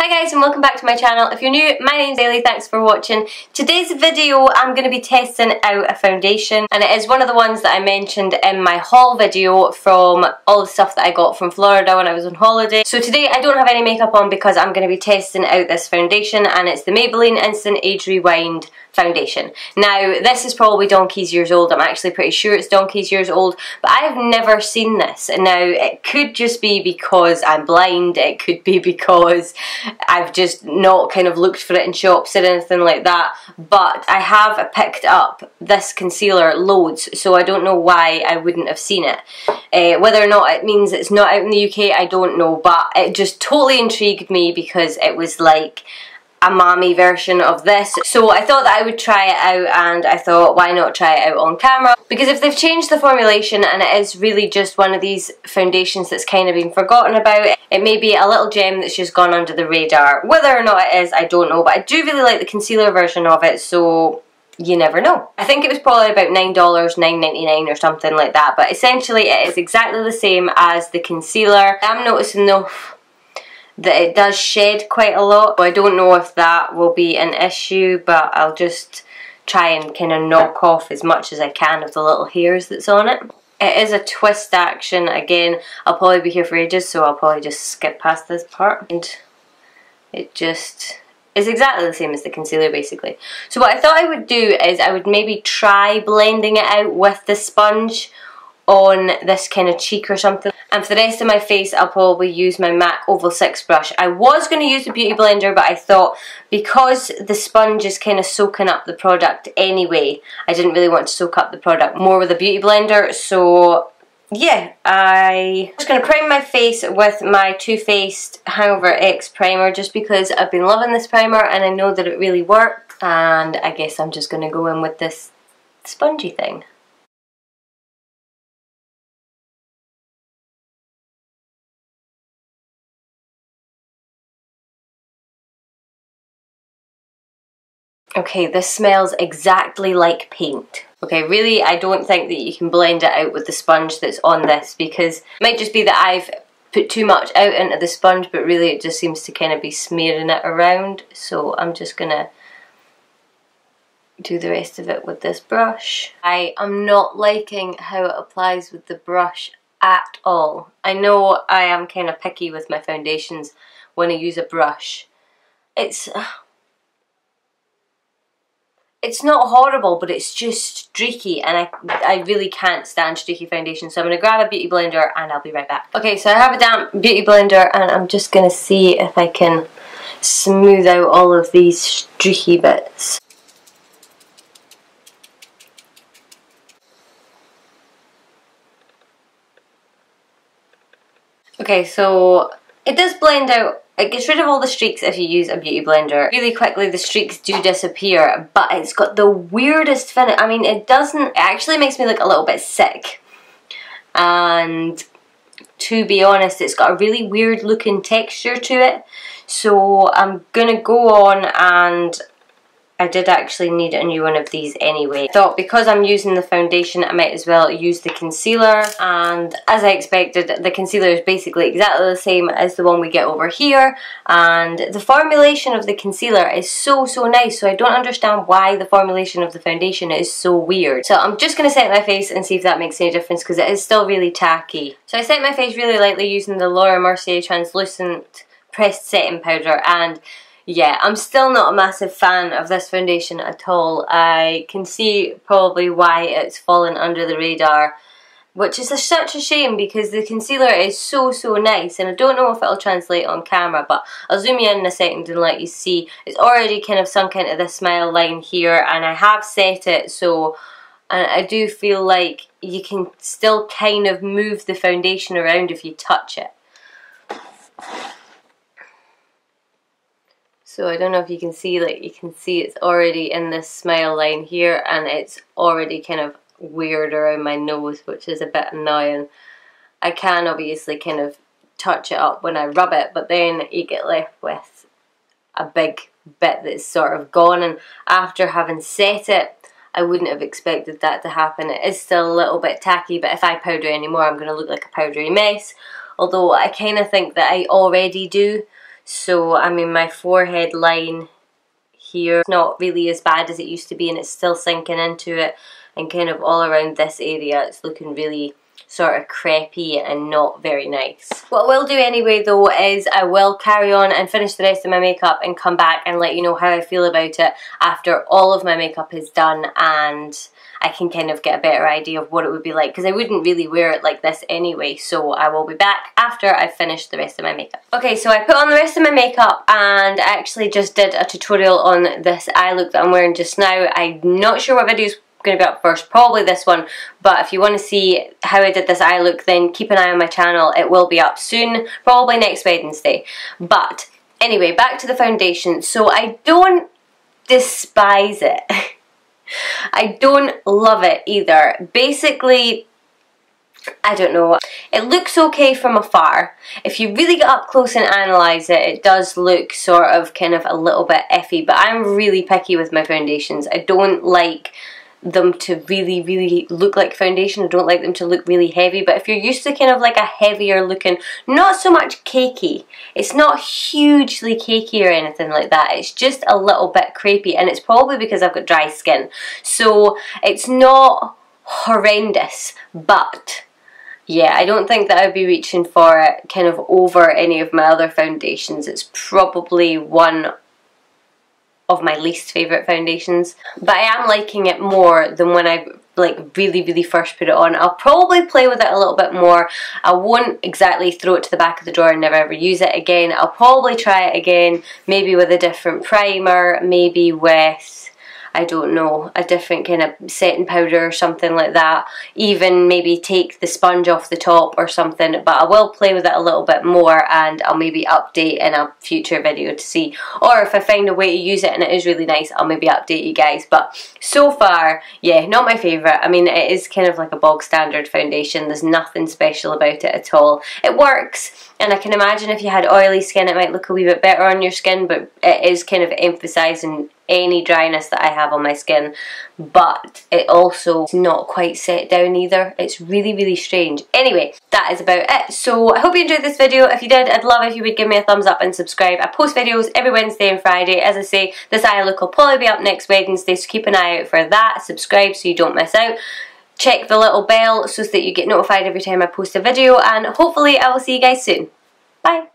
Hi guys and welcome back to my channel. If you're new, my name's Ailey, thanks for watching. Today's video I'm going to be testing out a foundation, and it is one of the ones that I mentioned in my haul video from all the stuff that I got from Florida when I was on holiday. So today I don't have any makeup on because I'm going to be testing out this foundation, and it's the Maybelline Instant Age Rewind foundation. Now this is probably donkey's years old. I'm actually pretty sure it's donkey's years old, but I've never seen this. And now it could just be because I'm blind, it could be because I've just not kind of looked for it in shops or anything like that, but I have picked up this concealer loads, so I don't know why I wouldn't have seen it. Whether or not it means it's not out in the UK, I don't know, but it just totally intrigued me because it was like a mammy version of this. So I thought that I would try it out, and I thought why not try it out on camera, because if they've changed the formulation and it is really just one of these foundations that's kind of been forgotten about, it may be a little gem that's just gone under the radar. Whether or not it is, I don't know, but I do really like the concealer version of it, so you never know. I think it was probably about $9, $9.99 or something like that, but essentially it is exactly the same as the concealer. I'm noticing though that it does shed quite a lot. I don't know if that will be an issue, but I'll just try and kind of knock off as much as I can of the little hairs that's on it. It is a twist action. Again, I'll probably be here for ages, so I'll probably just skip past this part. And it just is exactly the same as the concealer basically. So what I thought I would do is I would maybe try blending it out with the sponge on this kind of cheek or something, and for the rest of my face I'll probably use my MAC Oval 6 brush. I was going to use the Beauty Blender, but I thought because the sponge is kind of soaking up the product anyway, I didn't really want to soak up the product more with a Beauty Blender, so yeah, I'm just going to prime my face with my Too Faced Hangover X primer, just because I've been loving this primer and I know that it really works, and I guess I'm just going to go in with this spongy thing. Okay, this smells exactly like paint. Okay, really, I don't think that you can blend it out with the sponge that's on this, because it might just be that I've put too much out into the sponge, but really it just seems to kind of be smearing it around. So I'm just gonna do the rest of it with this brush. I am not liking how it applies with the brush at all. I know I am kind of picky with my foundations when I use a brush. It's not horrible, but it's just streaky, and I really can't stand streaky foundation. So I'm going to grab a Beauty Blender and I'll be right back. Okay, so I have a damp Beauty Blender and I'm just going to see if I can smooth out all of these streaky bits. Okay, so it does blend out. It gets rid of all the streaks if you use a Beauty Blender. Really quickly the streaks do disappear, but it's got the weirdest finish. I mean, it actually makes me look a little bit sick. And to be honest, it's got a really weird looking texture to it. So I'm gonna go on, and I did actually need a new one of these anyway. I thought because I'm using the foundation I might as well use the concealer, and as I expected, the concealer is basically exactly the same as the one we get over here, and the formulation of the concealer is so nice, so I don't understand why the formulation of the foundation is so weird. So I'm just going to set my face and see if that makes any difference, because it is still really tacky. So I set my face really lightly using the Laura Mercier Translucent Pressed Setting Powder, and yeah, I'm still not a massive fan of this foundation at all. I can see probably why it's fallen under the radar, which is such a shame because the concealer is so nice, and I don't know if it'll translate on camera, but I'll zoom you in a second and let you see. It's already kind of sunk into the smile line here, and I have set it, so and I do feel like you can still kind of move the foundation around if you touch it. So I don't know if you can see, like you can see it's already in this smile line here, and it's already kind of weird around my nose, which is a bit annoying. I can obviously kind of touch it up when I rub it, but then you get left with a big bit that's sort of gone, and after having set it, I wouldn't have expected that to happen. It is still a little bit tacky, but if I powder anymore I'm going to look like a powdery mess, although I kind of think that I already do. So I mean, my forehead line here is not really as bad as it used to be, and it's still sinking into it, and kind of all around this area it's looking really sort of crepey and not very nice. What I will do anyway though is I will carry on and finish the rest of my makeup and come back and let you know how I feel about it after all of my makeup is done, and I can kind of get a better idea of what it would be like, because I wouldn't really wear it like this anyway. So I will be back after I've finished the rest of my makeup. Okay, so I put on the rest of my makeup and I actually just did a tutorial on this eye look that I'm wearing just now. I'm not sure what video's going to be up first, probably this one, but if you want to see how I did this eye look, then keep an eye on my channel. It will be up soon, probably next Wednesday. But anyway, back to the foundation. So I don't despise it. I don't love it either. Basically, I don't know. It looks okay from afar. If you really get up close and analyse it, it does look sort of kind of a little bit iffy, but I'm really picky with my foundations. I don't like them to really look like foundation. I don't like them to look really heavy, but if you're used to kind of like a heavier looking, not so much cakey, it's not hugely cakey or anything like that, it's just a little bit crepey, and it's probably because I've got dry skin, so it's not horrendous, but yeah, I don't think that I'd be reaching for it kind of over any of my other foundations. It's probably one of my least favourite foundations, but I am liking it more than when I like really first put it on. I'll probably play with it a little bit more. I won't exactly throw it to the back of the drawer and never ever use it again. I'll probably try it again, maybe with a different primer, maybe with, I don't know, a different kind of setting powder or something like that. Even maybe take the sponge off the top or something, but I will play with it a little bit more, and I'll maybe update in a future video to see. Or if I find a way to use it and it is really nice, I'll maybe update you guys. But so far, yeah, not my favourite. I mean, it is kind of like a bog standard foundation. There's nothing special about it at all. It works, and I can imagine if you had oily skin it might look a wee bit better on your skin, but it is kind of emphasising any dryness that I have on my skin, but it also is not quite set down either. It's really strange. Anyway, that is about it. So I hope you enjoyed this video. If you did, I'd love if you would give me a thumbs up and subscribe. I post videos every Wednesday and Friday. As I say, this eye look will probably be up next Wednesday, so keep an eye out for that. Subscribe so you don't miss out. Check the little bell so that you get notified every time I post a video, and hopefully I will see you guys soon. Bye!